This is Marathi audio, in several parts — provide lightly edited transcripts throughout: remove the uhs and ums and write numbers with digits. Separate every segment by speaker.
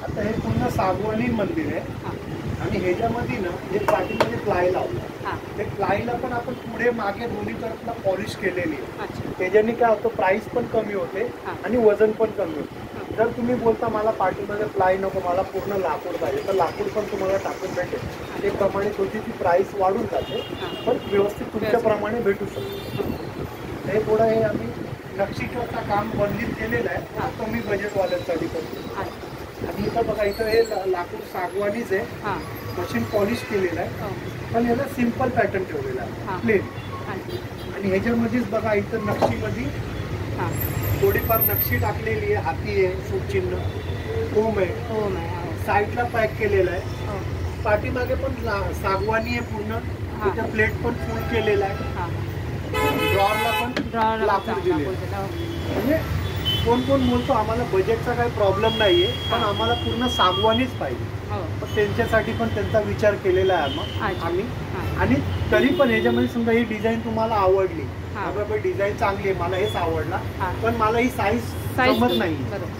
Speaker 1: आता हे पूर्ण सागवानी मंदिर आहे आणि ह्याच्यामध्ये ना जे पाठीमध्ये प्लाय लावलं ते प्लायला पण आपण पुढे मागे दोन्ही तरफला पॉलिश केलेली आहे. त्याच्याने काय होतं, प्राइस पण कमी होते आणि वजन पण कमी होते. जर तुम्ही बोलता मला पाठीमध्ये प्लाय नको, मला पूर्ण लाकूड पाहिजे, तर लाकूड पण तुम्हाला टाकून भेटेल. त्याप्रमाणे थोडीशी प्राइस वाढून जाते, पण व्यवस्थित तुमच्याप्रमाणे भेटू शकतो. हे थोडं हे आम्ही नक्षीकामचं काम बंदित केलेलं आहे, कमी बजेटवाल्यांसाठी करतो. आणि इथं बघा, इथं हे लाकूड सागवानीच आहे, मशीन पॉलिश केलेलं आहे, पण याला सिंपल पॅटर्न ठेवलेला आहे, प्लेन. आणि ह्याच्यामध्येच बघा इथं नक्षीमध्ये थोडीफार नक्षी टाकलेली आहे, हाती आहे, शुभचिन्ह, ओम आहे, साईडला पॅक केलेलं आहे. पाठीमागे पण सागवानी आहे पूर्ण, इथं प्लेट पण फुल केलेला आहे. ड्रॉरला पण लाकूड दिलेलं. म्हणजे कोण कोण बोलतो आम्हाला बजेटचा काही प्रॉब्लेम नाहीये, पण आम्हाला पूर्ण सागवानीच पाहिजे. पण त्यांच्यासाठी पण त्यांचा विचार केलेला आहे आम्ही. आणि तरी पण ह्याच्यामध्ये समजा ही डिझाईन तुम्हाला आवडली, बाबा डिझाईन चांगली आहे, मला हेच आवडला, पण मला ही साईज जमत नाही,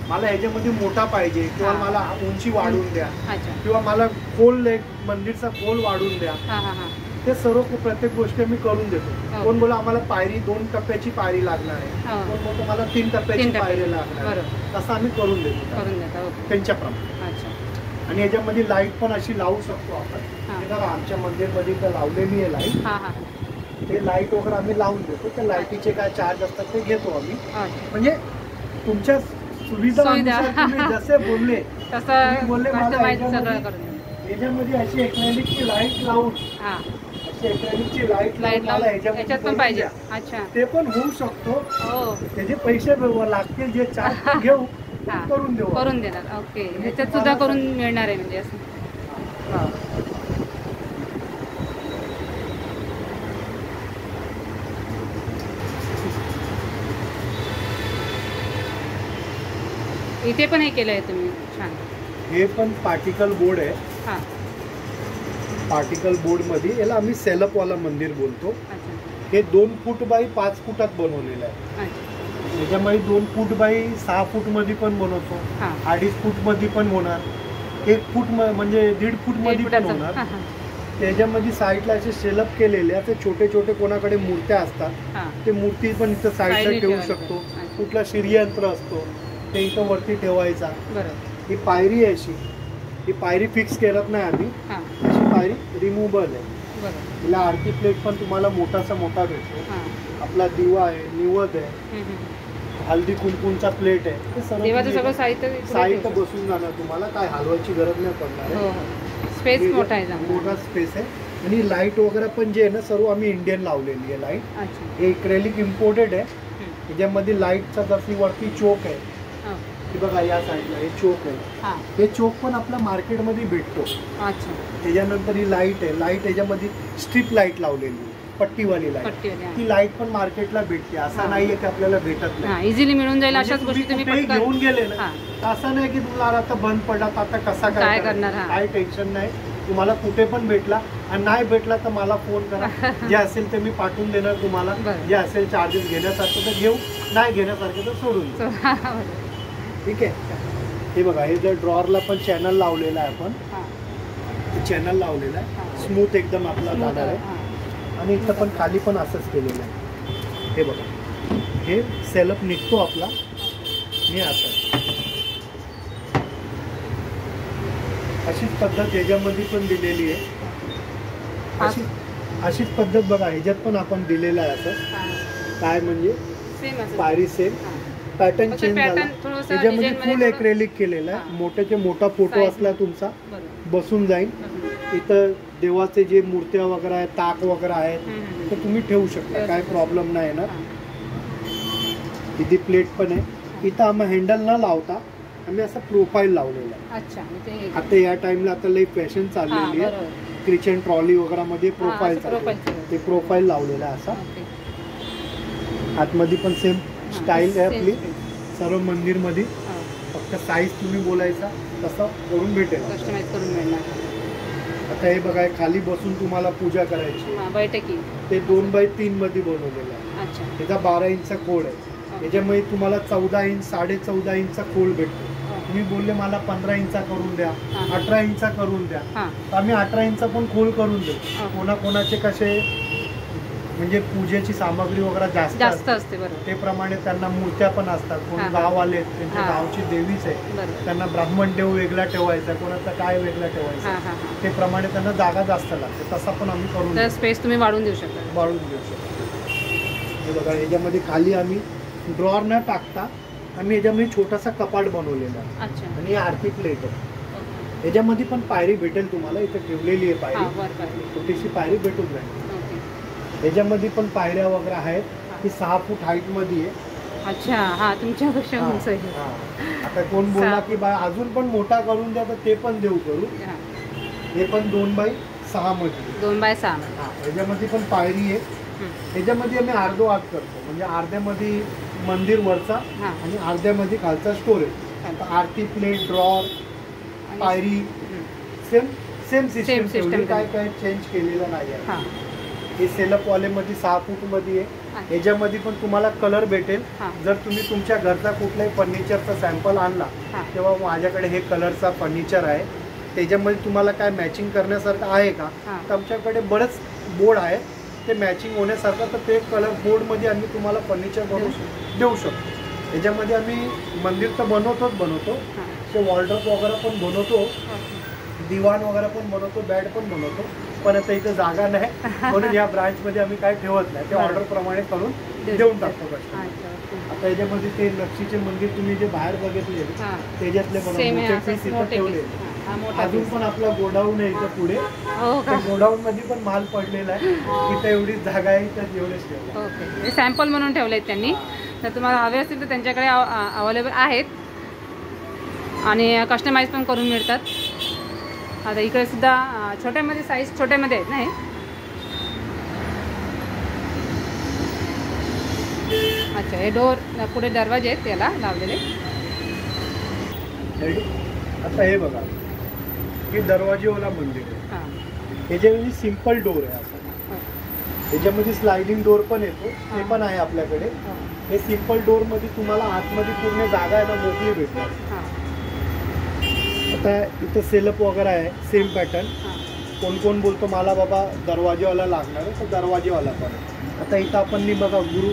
Speaker 1: मला ह्याच्यामध्ये मोठा पाहिजे, किंवा मला उंची वाढवून द्या, किंवा मला खोल एक मंदिरचा खोल वाढवून द्या, ते सर्व प्रत्येक गोष्टी मी करून देतो. कोण बोला आम्हाला पायरी 2 टप्प्याची पायरी लागणार आहे, कोण बोलतो मला 3 टप्प्याची पायरी लागणार आहे, तसं आम्ही करून देतो त्यांच्याप्रमाणे. आणि याच्यामध्ये लाईट पण अशी लावू शकतो आपण. बघा आमच्या मंदिरमध्ये तर लावलेली आहे लाईट, ते लाईट वगैरे आम्ही लावून देतो. त्या लाईटीचे काय चार्ज असतात ते घेतो आम्ही. म्हणजे तुमच्या सुविधानुसार तुम्ही जसे बोलले तसं बोलले मला याच्यामध्ये अशी एक्रेलिकची लाईट लावून, एक्रेलिकची लाईट मला ह्याच्यात पण पाहिजे, ते पण होऊ शकतो. त्याचे पैसे लागतील जे चार्ज घेऊ करून देऊ,
Speaker 2: करून देणार. ओके, ह्याच्यात सुद्धा करून मिळणार आहे म्हणजे असं. इथे पण हे केलं आहे तुम्ही छान.
Speaker 1: हे पण पार्टिकल बोर्ड आहे. पार्टिकल बोर्ड मध्ये याला आम्ही सेलपवाला मंदिर बोलतो. हे 2 फूट बाय 5 फुटात बनवलेलं आहे. याच्यामध्ये 2 फूट बाय 6 फूट मध्ये पण बनवतो, 2.5 फूट मध्ये पण होणार, 1 फूट म्हणजे 1.5 फूट मध्ये पण होणार. त्याच्यामध्ये साईडला असे सेलप केलेले आहे. छोटे छोटे कोणाकडे मूर्त्या असतात ते मूर्ती पण इथं साईडला ठेवू शकतो. कुठला श्रीयंत्र असतो ते इथं वरती ठेवायचा. ही पायरी आहे अशी, ही पायरी फिक्स करत नाही आम्ही, अशी पायरी रिमूव्हबल आहे. तिला आरती प्लेट पण तुम्हाला मोठासा मोठा भेटतो. आपला दिवा आहे, निवद आहे, हल्दी कुंकूंचा प्लेट आहे, ते सर्व साहित्य बसून जाणार, तुम्हाला काय हलवायची गरज नाही पडणार आहे.
Speaker 2: स्पेस मोठा आहे,
Speaker 1: मोठा स्पेस आहे. आणि लाईट वगैरे पण जे आहे ना सर्व आम्ही इंडियन लावलेली आहे लाईट. हे एक्रेलिक इम्पोर्टेड आहे. त्याच्यामध्ये लाईटचा जशी वरती चोक आहे, बघा या साईडला हे चोक आहे, हे चोक पण आपल्या मार्केटमध्ये भेटतो. त्याच्यानंतर ही लाईट आहे, लाईट याच्यामध्ये स्ट्रीप लाईट लावलेली, पट्टीवाली लाईट, ती लाईट पण मार्केटला भेटते. असं नाहीये की आपल्याला भेटत नाही,
Speaker 2: इझिली मिळून जाईल. अशाच गोष्टी तुम्ही
Speaker 1: घेऊन गेले ना, असं नाही की तुम्हाला आता बंद पडला आता कसा काय करणार, काय टेन्शन नाही. तुम्हाला कुठे पण भेटला, आणि नाही भेटला तर मला फोन करा, जे असेल ते मी पाठवून देणार तुम्हाला. जे असेल चार्जेस घेण्यासारखं तर घेऊ, नाही घेण्यासारखं तर सोडून. ठीक आहे. हे बघा, हे जर ड्रॉरला पण चॅनल लावलेला आहे, आपण चॅनल लावलेला आहे, स्मूथ एकदम आपला जाणार आहे. आणि इथं पण खाली पण असंच केलेलं आहे. हे बघा, हे सेलप निघतो आपला, हे असं अशीच पद्धत ह्याच्यामध्ये पण दिलेली आहे. अशीच पद्धत बघा ह्याच्यात पण आपण दिलेलं आहे. असं काय म्हणजे पायरी सेम, पॅटर्न चेंज झाला. त्याच्यामध्ये फुल एक्रेलिक केलेला आहे. मोठ्याचे मोठा फोटो असला तुमचा बसून जाईल. इथं देवाचे जे मूर्त्या वगैरे आहेत, ताक वगैरे आहेत, तर तुम्ही ठेवू शकता, काय प्रॉब्लेम नाही ना. इथे प्लेट पण आहे. इथं आम्ही हँडल न लावता आम्ही असं प्रोफाईल लावलेलं आहे. आता या टाइमला आता लई फॅशन चाललेली आहे, किचन ट्रॉली वगैरे मध्ये प्रोफाईल ते प्रोफाईल लावलेलं आहे. असा आतमध्ये पण सेम स्टाईल आहे आपली सर्व मंदिरमध्ये. फक्त साईज तुम्ही बोलायचा तसं करून भेटेल,
Speaker 2: कस्टमाइज करून मिळणार.
Speaker 1: आता हे बघा, खाली बसून तुम्हाला पूजा करायची,
Speaker 2: बैठकी,
Speaker 1: ते 2x3 मध्ये बनवलेलं आहे. त्याचा 12 इंचचा खोड आहे. त्याच्यामध्ये तुम्हाला 14 इंच 14.5 इंचचा खोल भेटतो. तुम्ही बोलले मला 15 इंचा करून द्या,
Speaker 2: हा.
Speaker 1: 18 इंचा करून द्या,
Speaker 2: हां
Speaker 1: तर आम्ही 18 इंचा पण खोल करून देऊ.
Speaker 2: हा.
Speaker 1: कोणाकोणाचे कसे म्हणजे पूजेची सामग्री वगैरे जास्त
Speaker 2: जास्त
Speaker 1: असते,
Speaker 2: असते बरोबर
Speaker 1: ते प्रमाणे त्यांना मूर्त्या पण असतात. कोण
Speaker 2: हा.
Speaker 1: गाववाले आहेत, त्यांच्या
Speaker 2: हा.
Speaker 1: गावची देवीच आहे,
Speaker 2: बरोबर
Speaker 1: त्यांना ब्राह्मण देव वेगळा ठेवायचा, कोणाचा काय वेगळा ठेवायचा,
Speaker 2: हां हां हां
Speaker 1: ते प्रमाणे त्यांना जागा जास्त लागते. तसा पण आम्ही करून
Speaker 2: तर स्पेस तुम्ही वाढवून देऊ शकता.
Speaker 1: वाढून देऊ शकतो. हे बघा, याच्यामध्ये खाली आम्ही ड्रॉर न टाकता आम्ही याच्यामध्ये छोटासा कपाट बनवलेला आहे.
Speaker 2: अच्छा
Speaker 1: आणि ही आरती प्लेट आहे.
Speaker 2: ओके
Speaker 1: याच्यामध्ये पण पायरी भेटेल तुम्हाला, इथे ठेवलेली आहे
Speaker 2: हां
Speaker 1: पायरी,
Speaker 2: वर पाहिजे
Speaker 1: छोटीशी पायरी भेटून जाईल.
Speaker 2: ओके
Speaker 1: याच्यामध्ये पण पायऱ्या वगैरे आहेत. ही 6 फूट हाईट मध्ये आहे.
Speaker 2: अच्छा हां तुमच्यापेक्षा
Speaker 1: हा,
Speaker 2: उंच आहे.
Speaker 1: हा. आता कोण बोलला
Speaker 2: 6
Speaker 1: की बा अजून पण मोठा करून द्या, तर ते पण देऊ करू.
Speaker 2: हां
Speaker 1: हे पण 2x6 मध्ये आहे.
Speaker 2: 2x6
Speaker 1: हा, याच्यामध्ये पण पायरी आहे. याच्यामध्ये आम्ही अर्धो आत करतो, म्हणजे अर्ध्यामध्ये मंदिर वरचा
Speaker 2: हां
Speaker 1: आणि अर्ध्यामध्ये खालचा स्टोरेज. आता आरती प्लेट, ड्रॉर, पायरी सेम सेम सिस्टम
Speaker 2: system
Speaker 1: ठेवली, काय काय चेंज केलेलं नाही आहे.
Speaker 2: हां
Speaker 1: हे सेलप वालेमध्ये 6 फूट मध्ये आहे.
Speaker 2: अच्छा.
Speaker 1: याच्यामध्ये पण तुम्हाला कलर भेटेल.
Speaker 2: हां
Speaker 1: जर तुम्ही तुमच्या घरचा कुठलाही फर्निचरचा सॅम्पल आणला
Speaker 2: हां
Speaker 1: तेव्हा माझ्याकडे हे कलरचा फर्निचर आहे, त्याच्यामध्ये तुम्हाला काय मॅचिंग करण्यासारखं आहे का,
Speaker 2: हां
Speaker 1: तर आमच्याकडे बरेच बोर्ड आहे ते मॅचिंग होण्यासारखं, तर ते कलर बोर्डमध्ये आम्ही तुम्हाला फर्निचर बनवू देऊ शकतो. याच्यामध्ये आम्ही मंदिर तर बनवतो,
Speaker 2: हां
Speaker 1: ते वॉलड्रॉप वगैरे पण बनवतो, दिवाण वगैरे पण बनवतो, बेड पण बनवतो, पण आता इथं जागा नाही म्हणून या ब्रांचमध्ये आम्ही काय ठेवत नाही, ते ऑर्डर प्रमाणे करून देऊन टाकतो कस्टमर.
Speaker 2: अच्छा ओके
Speaker 1: आता याच्यामध्ये ते नक्षीचे मंदिर तुम्ही जे बाहेर बघितले
Speaker 2: हां
Speaker 1: त्याच्यातले
Speaker 2: सेम आहे
Speaker 1: मोठे
Speaker 2: असं
Speaker 1: पीस इथं
Speaker 2: मोठे
Speaker 1: ठेवले.
Speaker 2: piece. हां मोठा
Speaker 1: अजून
Speaker 2: piece.
Speaker 1: पण आपला गोडाऊन आहे इथं पुढे,
Speaker 2: हो का
Speaker 1: गोडाऊन मध्ये पण माल पडलेला आहे. इथं एवढीच जागा आहे, तर एवढेच ठेवलं.
Speaker 2: ओके हे सॅम्पल म्हणून ठेवले आहेत त्यांनी, तर तुम्हाला हवे असतील तर त्यांच्याकडे अवेलेबल आहेत आणि कस्टमाइज पण करून मिळतात. आता इकडे सुद्धा छोट्यामध्ये साईज छोट्यामध्ये आहेत ना हे. अच्छा हे डोर पुढे दरवाजे आहेत त्याला लावलेले.
Speaker 1: Ready? आता हे बघा, हे दरवाजेवाला मंदिर आहे.
Speaker 2: हां
Speaker 1: याच्यामध्ये सिम्पल डोर आहे असं. याच्यामध्ये स्लायडिंग डोर पण येतो, ते पण आहे आपल्याकडे. हे सिम्पल डोर मध्ये तुम्हाला आतमध्ये पूर्ण जागा आहे ना मोकळी भेटणार.
Speaker 2: हां
Speaker 1: आता इथं सेलप वगैरे आहे, सेम पॅटर्न.
Speaker 2: हां
Speaker 1: कोण कोण बोलतो मला बाबा दरवाजेवाला लागणार आहे, तर दरवाजेवाला पण आहे. आता इथं आपण बघा गुरु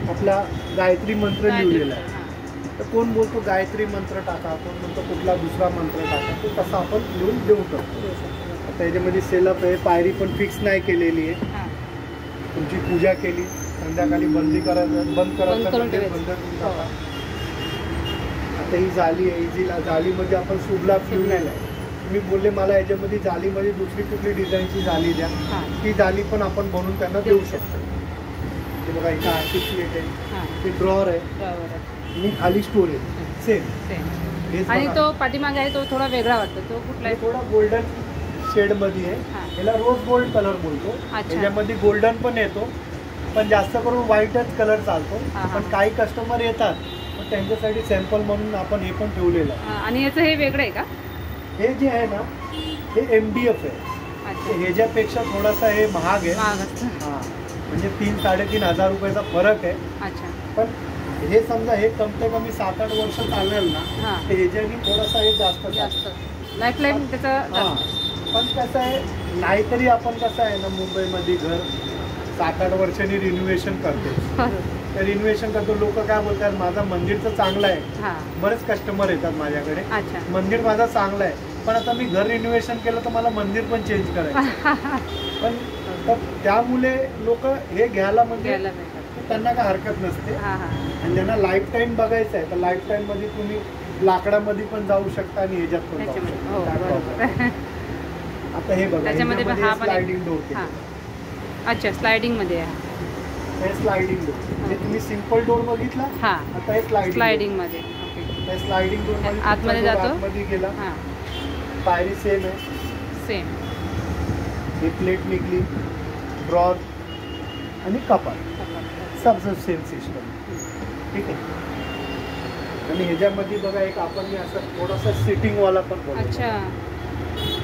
Speaker 1: आपला गायत्री मंत्र लिहिलेला आहे, तर कोण बोलतो गायत्री मंत्र टाका, कोण म्हणतो कुठला दुसरा मंत्र टाका, तो तसा आपण लिहून देऊ शकतो. आता याच्यामध्ये सेलप आहे, पायरी पण फिक्स नाही केलेली आहे.
Speaker 2: हां
Speaker 1: तुमची पूजा केली, संध्याकाळी बंद करायचं
Speaker 2: करून
Speaker 1: मंदिर
Speaker 2: ठेवायचं.
Speaker 1: बंद करून टाका. आता ही जाली आहे, ही जालीमध्ये आपण शुभलाभ लिहिलेला आहे. मी बोलले मला याच्यामध्ये जालीमध्ये दुसरी कुठली डिझाईनची जाली द्या,
Speaker 2: हां
Speaker 1: ती जाली पण आपण बनवून त्यांना देऊ शकतो. हे बघा इथं आर्टिक प्लेट आहे,
Speaker 2: हां
Speaker 1: हे ड्रॉर आहे
Speaker 2: बरोबर
Speaker 1: आणि खाली स्टोरेज सेम.
Speaker 2: सेम. आणि तो पाठीमागे आहे तो थोडा वेगळा वाटतो, तो कुठला आहे?
Speaker 1: थोडा गोल्डन शेड मध्ये आहे.
Speaker 2: हां
Speaker 1: याला रोज गोल्ड कलर बोलतो.
Speaker 2: अच्छा.
Speaker 1: याच्यामध्ये गोल्डन पण येतो, पण जास्त करून व्हाईटच कलर चालतो.
Speaker 2: हां, हां.
Speaker 1: पण काही कस्टमर येतात, पण त्यांच्यासाठी सॅम्पल म्हणून आपण हे पण ठेवलेलं आहे.
Speaker 2: हां, आणि याचं हे वेगळं आहे का?
Speaker 1: हे जे आहे ना, हे MDF आहे.
Speaker 2: अच्छा
Speaker 1: ह्याच्यापेक्षा थोडासा हे महाग आहे.
Speaker 2: महाग असतं.
Speaker 1: हां, म्हणजे 3-3.5 हजार रुपयाचा फरक आहे.
Speaker 2: अच्छा
Speaker 1: पण हे समजा हे कम ते कमी 7-8 वर्ष चालेल ना,
Speaker 2: हां
Speaker 1: तर ह्याच्यानी थोडासा हे जास्त चालेल.
Speaker 2: जास्त लाईफ टाईम त्याचं
Speaker 1: हां, पण कसं आहे, नाहीतरी आपण कसं आहे ना, मुंबईमध्ये घर 7-8 वर्षांनी रिनोव्हेशन करतो. तर रिनोव्हेशन करतो, लोक काय बोलतात माझं मंदिरचं चांगलं आहे.
Speaker 2: हां
Speaker 1: बरेच कस्टमर येतात माझ्याकडे,
Speaker 2: अच्छा
Speaker 1: मंदिर माझं चांगलं आहे, पण आता मी घर रिनोव्हेशन केलं तर मला मंदिर पण चेंज करायचं. पण तर त्यामुळे लोक हे घ्यायला म्हणजे
Speaker 2: घ्यायला भेटतात.
Speaker 1: त्यांना काय हरकत नसते.
Speaker 2: हां हां
Speaker 1: आणि ज्यांना लाईफ टाईम बघायचं आहे तर लाईफ टाईम मध्ये तुम्ही लाकडामध्ये पण जाऊ शकता आणि ह्याच्यात पण जाऊ
Speaker 2: त्याच्यामध्ये हो
Speaker 1: शकता. काय
Speaker 2: बरोबर.
Speaker 1: problem नाही. आता हे बघा,
Speaker 2: त्याच्यामध्ये पण हा पण
Speaker 1: स्लायडिंग डोर
Speaker 2: हां अच्छा स्लायडिंगमध्ये आहे.
Speaker 1: हे स्लायडिंग डोर. हे तुम्ही सिम्पल डोर बघितला,
Speaker 2: हां
Speaker 1: आता हे स्लायडिंग.
Speaker 2: स्लायडिंगमध्ये ओके.
Speaker 1: हे स्लायडिंग डोर मध्ये
Speaker 2: आतमध्ये
Speaker 1: तुमचा door
Speaker 2: जातो.
Speaker 1: आतमध्ये गेला,
Speaker 2: हां
Speaker 1: पायरी सेम आहे.
Speaker 2: सेम
Speaker 1: ही प्लेट निघली, ड्रॉर आणि कपाट, सब सेम सिस्टम. ठीक आहे. आणि ह्याच्यामध्ये बघा एक आपण असं थोडासा सिटिंग वाला पण बनवला.
Speaker 2: अच्छा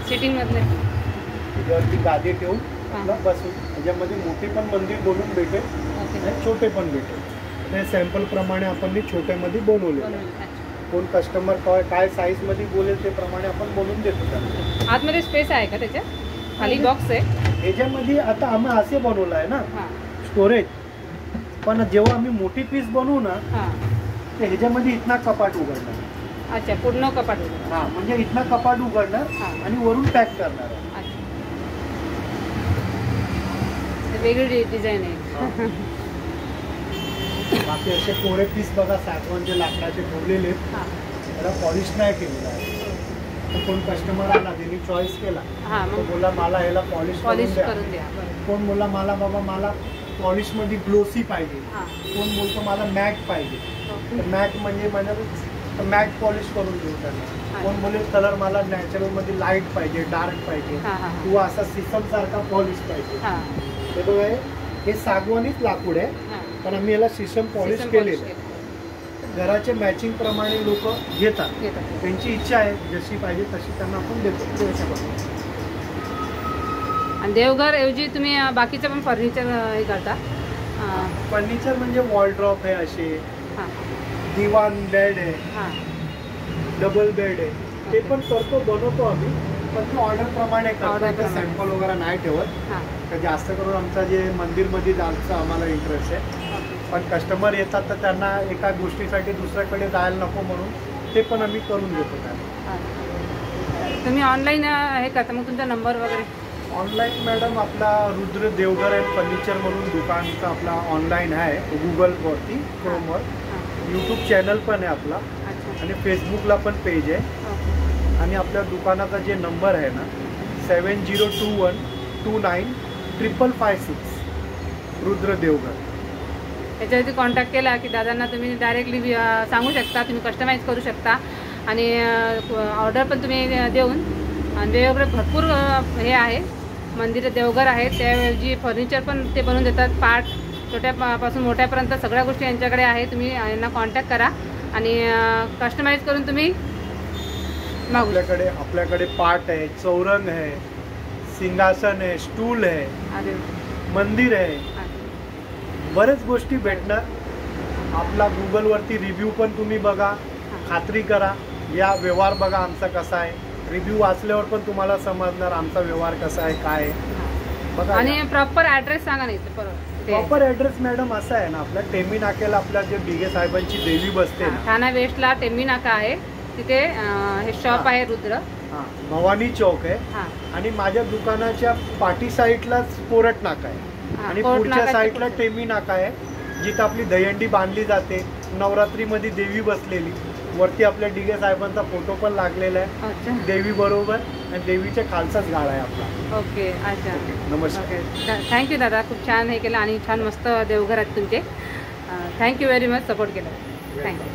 Speaker 2: सिटिंगमधले
Speaker 1: त्याच्यावरती गादी ठेवून आपला बसून ह्याच्यामध्ये मोठे पण मंदिर बनवून भेटेल
Speaker 2: ओके
Speaker 1: आणि छोटे पण भेटेल. ते सॅम्पल प्रमाणे आपण छोट्यामध्ये बनवले.
Speaker 2: बनवून अच्छा
Speaker 1: कोण कस्टमर काय साईज मध्ये बोलेल ते प्रमाणे आपण बनवून देतो त्यांना.
Speaker 2: आतमध्ये स्पेस आहे का त्याच्यात? खाली बॉक्स आहे
Speaker 1: ह्याच्यामध्ये आता आम्ही असे बनवलं आहे ना
Speaker 2: हां
Speaker 1: स्टोरेज, पण जेव्हा आम्ही मोठी पीस बनवू ना
Speaker 2: हां.
Speaker 1: तर ह्याच्यामध्ये इथना कपाट उघडणार.
Speaker 2: अच्छा, पूर्ण कपाट वगैरे.
Speaker 1: हा म्हणजे इथना कपाट उघडणार
Speaker 2: हां.
Speaker 1: आणि वरून पॅक करणार आहे.
Speaker 2: अच्छा, ते वेगळी डिझाईन आहे.
Speaker 1: बाकी असे कोरे पीस बघा सागवानचे लाकडाचे ठेवलेले आहेत.
Speaker 2: हां
Speaker 1: त्याला पॉलिश नाही केलेलं आहे. तर कोण कस्टमर आला त्यांनी चॉईस केला
Speaker 2: हां,
Speaker 1: तो
Speaker 2: मग
Speaker 1: बोला मला ह्याला पॉलिश
Speaker 2: पॉलिश
Speaker 1: द्या.
Speaker 2: करून द्या. बरं.
Speaker 1: कोण बोला मला बाबा मला पॉलिश मध्ये ग्लोसी पाहिजे.
Speaker 2: हां.
Speaker 1: कोण बोलतो मला मॅट पाहिजे.
Speaker 2: ओके.
Speaker 1: तर मॅट म्हणजे मॅट पॉलिश करून देऊ त्यांना. कोण बोले कलर मला नॅचरल मध्ये लाईट पाहिजे, डार्क पाहिजे
Speaker 2: हां हां
Speaker 1: किंवा असा सिसम सारखा पॉलिश पाहिजे.
Speaker 2: हां
Speaker 1: हे बघा हे सागवानीच लाकूड आहे,
Speaker 2: हां.
Speaker 1: पण आम्ही याला सिसम पॉलिश
Speaker 2: System
Speaker 1: केलेलं
Speaker 2: polish
Speaker 1: आहे. घराचे मॅचिंग प्रमाणे लोक घेतात.
Speaker 2: घेतात.
Speaker 1: त्यांची इच्छा आहे जशी पाहिजे तशी त्यांना आपण देतो.
Speaker 2: देऊ शकतो. आणि देवघर ऐवजी तुम्ही बाकीचं पण फर्निचर हे करता?
Speaker 1: फर्निचर म्हणजे वॉलड्रॉप आहे, असे
Speaker 2: हां
Speaker 1: दिवाण बेड आहे,
Speaker 2: हां.
Speaker 1: डबल बेड आहे, ते पण करतो बनवतो आम्ही, पण ते ऑर्डर प्रमाणे
Speaker 2: Order
Speaker 1: करतो.
Speaker 2: प्रमाणे.
Speaker 1: सॅम्पल वगैरे नाही ठेवत.
Speaker 2: हां.
Speaker 1: तर जास्त करून आमचा जे मंदिरमध्ये जायचं आम्हाला इंटरेस्ट आहे.
Speaker 2: ओके.
Speaker 1: पण कस्टमर येतात तर त्यांना एका गोष्टीसाठी दुसऱ्याकडे जायला नको म्हणून ते पण आम्ही करून देतो त्यांना.
Speaker 2: हां. तुम्ही ऑनलाईन हे करता, मग तुमचा नंबर वगैरे?
Speaker 1: ऑनलाईन मॅडम आपला रुद्र देवघर अँड फर्निचर म्हणून दुकानचा आपला ऑनलाईन आहे गुगलवरती, क्रोमवर.
Speaker 2: हां.
Speaker 1: यूट्यूब चॅनल पण आहे आपला
Speaker 2: अच्छा.
Speaker 1: आणि फेसबुकला पण पेज आहे.
Speaker 2: ओके.
Speaker 1: आणि आपल्या दुकानाचा जे नंबर आहे ना 7021295556 रुद्र देवघर.
Speaker 2: त्याच्यावरती कॉन्टॅक्ट केला की दादांना तुम्ही डायरेक्टली सांगू शकता, तुम्ही कस्टमाइज करू शकता आणि ऑर्डर पण तुम्ही देऊन. आणि वेगवेगळे भरपूर हे आहे मंदिर देवघर आहे, त्याऐवजी फर्निचर पण ते बनवून देतात. पार्ट छोट्यापासून मोठ्यापर्यंत सगळ्या गोष्टी यांच्याकडे आहे. तुम्ही यांना कॉन्टॅक्ट करा आणि कस्टमाइज करून तुम्ही मागू.
Speaker 1: आपल्याकडे पाट आहे, चौरंग आहे, सिंहासन आहे, स्टूल आहे,
Speaker 2: अरे
Speaker 1: मंदिर आहे,
Speaker 2: अरे.
Speaker 1: बरेच गोष्टी भेटणार. आपला गुगलवरती रिव्ह्यू पण तुम्ही बघा, खात्री करा, या व्यवहार बघा आमचा कसा आहे. रिव्ह्यू वाचल्यावर पण तुम्हाला समजणार आमचा व्यवहार कसा आहे, काय आहे बघा.
Speaker 2: आणि प्रॉपर ॲड्रेस सांगा नाही बरोबर.
Speaker 1: प्रॉपर ॲड्रेस मॅडम असा आहे ना, आपल्या टेंबी नाक्याला आपल्या जे बिगे साहेबांची देवी बसते ना,
Speaker 2: ठाणा वेस्टला टेंबी नाका आहे, तिथे हे शॉप आहे रुद्र.
Speaker 1: हा भवानी चौक आहे.
Speaker 2: हां.
Speaker 1: आणि माझ्या दुकानाच्या पाठी साईडलाच कोरट नाका आहे.
Speaker 2: हां,
Speaker 1: आणि
Speaker 2: कोर्ट
Speaker 1: पुढच्या
Speaker 2: नाकाच्या
Speaker 1: साईडला
Speaker 2: पुढे.
Speaker 1: टेंबी नाका आहे, जिथं आपली दहीहंडी बांधली जाते. नवरात्रीमध्ये देवी बसलेली, वरती आपल्या डिगे साहेबांचा फोटो पण लागलेला आहे
Speaker 2: अच्छा.
Speaker 1: देवी बरोबर, आणि देवीच्या खालचाच गाळा आहे आपला.
Speaker 2: ओके. अच्छा.
Speaker 1: नमस्कार.
Speaker 2: थँक्यू दादा, खूप छान हे केलं आणि छान मस्त देवघर आहेत तुमचे. थँक्यू व्हेरी मच, सपोर्ट केलं. थँक्यू.